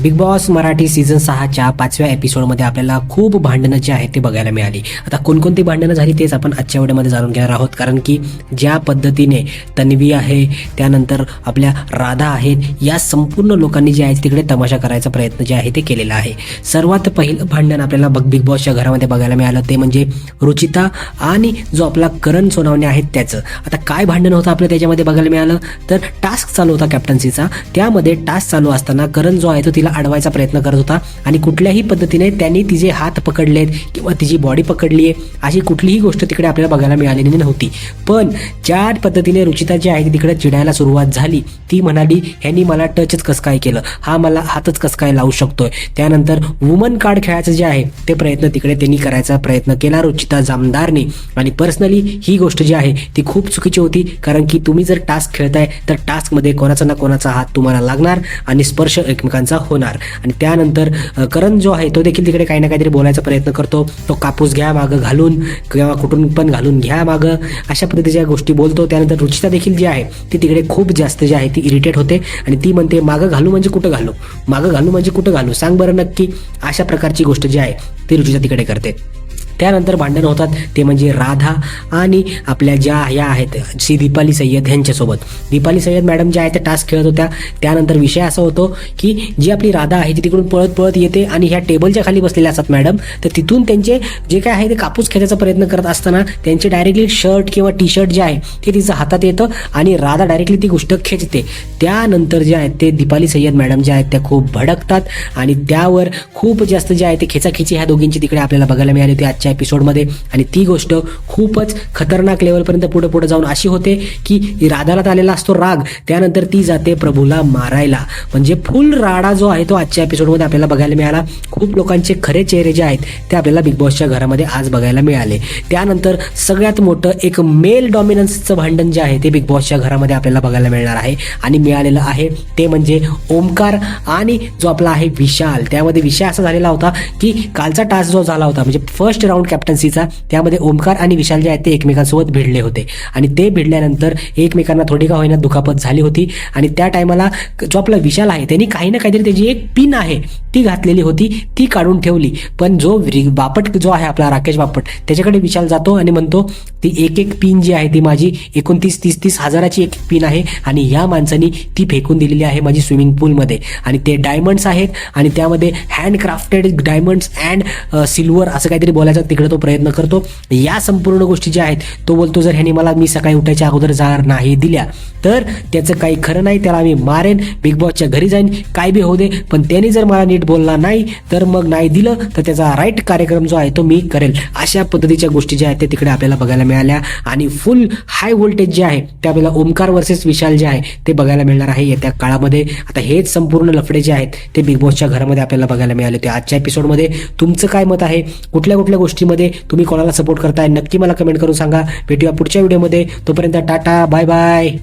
Big boss Marathi season 6च्या 5व्या एपिसोडमध्ये आपल्याला खूप भांडणं जी आहेत ते बघायला मिळाली. आता कोणकोणती भांडणं झाली तेच आपण आजच्या व्हिडिओमध्ये जाणून घेणार आहोत, कारण की ज्या पद्धतीने तन्वी आहे, त्यानंतर आपल्या राधा आहेत, या संपूर्ण लोकांनी जे आहे तिकडे तमाशा करायचा प्रयत्न जे आहे ते केलेला आहे. सर्वात पहिलं भांडण आपल्याला बिग बॉसच्या घरामध्ये बघायला मिळालं ते म्हणजे रुचिता आणि जो आपला करण सोनावणे आहेत त्याचं. आता काय भांडण होतं आपलं त्याच्यामध्ये बघायला मिळालं तर टास्क चालू होता कॅप्टन्सीचा. त्यामध्ये टास्क चालू असताना करण जो आहे तो तिला अडवायचा प्रयत्न करत होता आणि कुठल्याही पद्धतीने त्यांनी तिचे हात पकडलेत किंवा तिची बॉडी पकडली आहे अशी कुठलीही गोष्ट तिकडे आपल्याला बघायला मिळालेली नव्हती. पण ज्या पद्धतीने रुचिता जी आहे ती तिकडे चिडायला सुरुवात झाली, ती म्हणाली ह्यांनी मला टचच कसं काय केलं, हा मला हातच कसं काय लावू शकतोय. त्यानंतर वुमन कार्ड खेळायचं जे आहे ते प्रयत्न तिकडे त्यांनी करायचा प्रयत्न केला रुचिता जामदारने. आणि पर्सनली ही गोष्ट जी आहे ती खूप चुकीची होती, कारण की तुम्ही जर टास्क खेळताय तर टास्कमध्ये कोणाचा ना कोणाचा हात तुम्हाला लागणार आणि स्पर्श एकमेकांचा होणार. आणि त्यानंतर करण जो आहे तो देखील तिकडे काही ना काहीतरी बोलायचा प्रयत्न करतो. तो कापूस घ्या मागं घालून किंवा कुठून पण घालून घ्या मागं, अशा पद्धतीच्या गोष्टी बोलतो. त्यानंतर रुचिता देखील जी आहे ती तिकडे खूप जास्त जी आहे ती इरिटेट होते आणि ती म्हणते मागं घालू म्हणजे कुठं घालू, मागं घालू म्हणजे कुठं घालू, सांग बरं नक्की. अशा प्रकारची गोष्ट जी आहे ती रुचिता तिकडे करते. त्यानंतर भांडण होतात ते म्हणजे राधा आणि आपल्या ज्या ह्या आहेत श्री दीपाली सय्यद ह्यांच्यासोबत. दीपाली सय्यद मॅडम ज्या आहेत त्या टास्क खेळत होत्या. त्यानंतर विषय असा होतो की जी आपली राधा आहे ती तिकडून पळत पळत येते आणि ह्या टेबलच्या खाली बसलेल्या असतात मॅडम, तर तिथून त्यांचे जे काय आहे ते कापूस खेचायचा प्रयत्न करत असताना त्यांचे डायरेक्टली शर्ट किंवा टी शर्ट जे आहे ते तिचं हातात येतं आणि राधा डायरेक्टली ती गोष्ट खेचते. त्यानंतर जे आहेत ते दीपाली सय्यद मॅडम ज्या आहेत त्या खूप भडकतात आणि त्यावर खूप जास्त जे आहे ते खेचाखेची ह्या दोघींची तिकडे आपल्याला बघायला मिळाली होती आजच्या एपिसोडमध्ये. आणि ती गोष्ट खूपच खतरनाक लेवलपर्यंत पुढे पुढे जाऊन अशी होते की राधाला आलेला असतो राग, त्यानंतर ती जाते प्रभूला मारायला. म्हणजे फुल राडा जो आहे तो आजच्या एपिसोडमध्ये आपल्याला बघायला मिळाला. खूप लोकांचे खरे चेहरे जे आहेत ते आपल्याला बिग बॉसच्या घरामध्ये आज बघायला मिळाले. त्यानंतर सगळ्यात मोठं एक मेल डॉमिनन्सचं भांडण जे आहे ते बिग बॉसच्या घरामध्ये आपल्याला बघायला मिळणार आहे आणि मिळालेलं आहे ते म्हणजे ओमकार आणि जो आपला आहे विशाल. त्यामध्ये विषय असा झालेला होता की कालचा टास्क जो झाला होता म्हणजे फर्स्ट राऊंड कॅप्टन्सीचा, त्यामध्ये ओमकार आणि विशाल जे आहेत ते एकमेकांसोबत भिडले होते आणि ते भिडल्यानंतर एकमेकांना थोडी का होईना दुखापत झाली होती. आणि त्या टायमाला जो आपला विशाल आहे त्यांनी काही ना काहीतरी त्याची एक पिन आहे ती घातलेली होती, ती काढून ठेवली. पण जो बापट जो आहे आपला राकेश बापट त्याच्याकडे विशाल जातो आणि म्हणतो ती एक पिन जी आहे ती माझी 29-30 हजाराची एक पिन आहे आणि या माणसानी ती फेकून दिलेली आहे माझी स्विमिंग पूलमध्ये. आणि ते डायमंड्स आहेत आणि त्यामध्ये हँडक्राफ्टेड डायमंड्स अँड सिल्वर असं काहीतरी बोलायचा तिकडे तो प्रयत्न करतो. या संपूर्ण गोष्टी ज्या आहेत तो बोलतो जर ह्याने मला मी सकाळी उठायच्या अगोदर जर नाही दिल्या तर त्याचं काही खरं नाही, त्याला मी मारेन, बिग बॉसच्या घरी जाईन, काय बी होऊ दे, पण त्याने जर मला नीट बोलला नाही तर मग नाही दिलं तर त्याचा राईट कार्यक्रम जो आहे तो मी करेल. अशा पद्धतीच्या गोष्टी ज्या आहेत ते तिकडे आपल्याला बघायला मिळाल्या आणि फुल हाय व्होल्टेज जे आहे ते आपल्याला ओमकार वर्सेस विशाल जे आहे ते बघायला मिळणार आहे येत्या काळामध्ये. आता हेच संपूर्ण लफडे जे आहेत ते बिग बॉसच्या घरामध्ये आपल्याला बघायला मिळाले होते आजच्या एपिसोडमध्ये. तुमचं काय मत आहे, कुठल्या कुठल्या गोष्टीमध्ये तुम्ही कोणाला सपोर्ट करताय नक्की मला कमेंट करून सांगा. भेटूया पुढच्या व्हिडिओमध्ये, तोपर्यंत टाटा बाय बाय.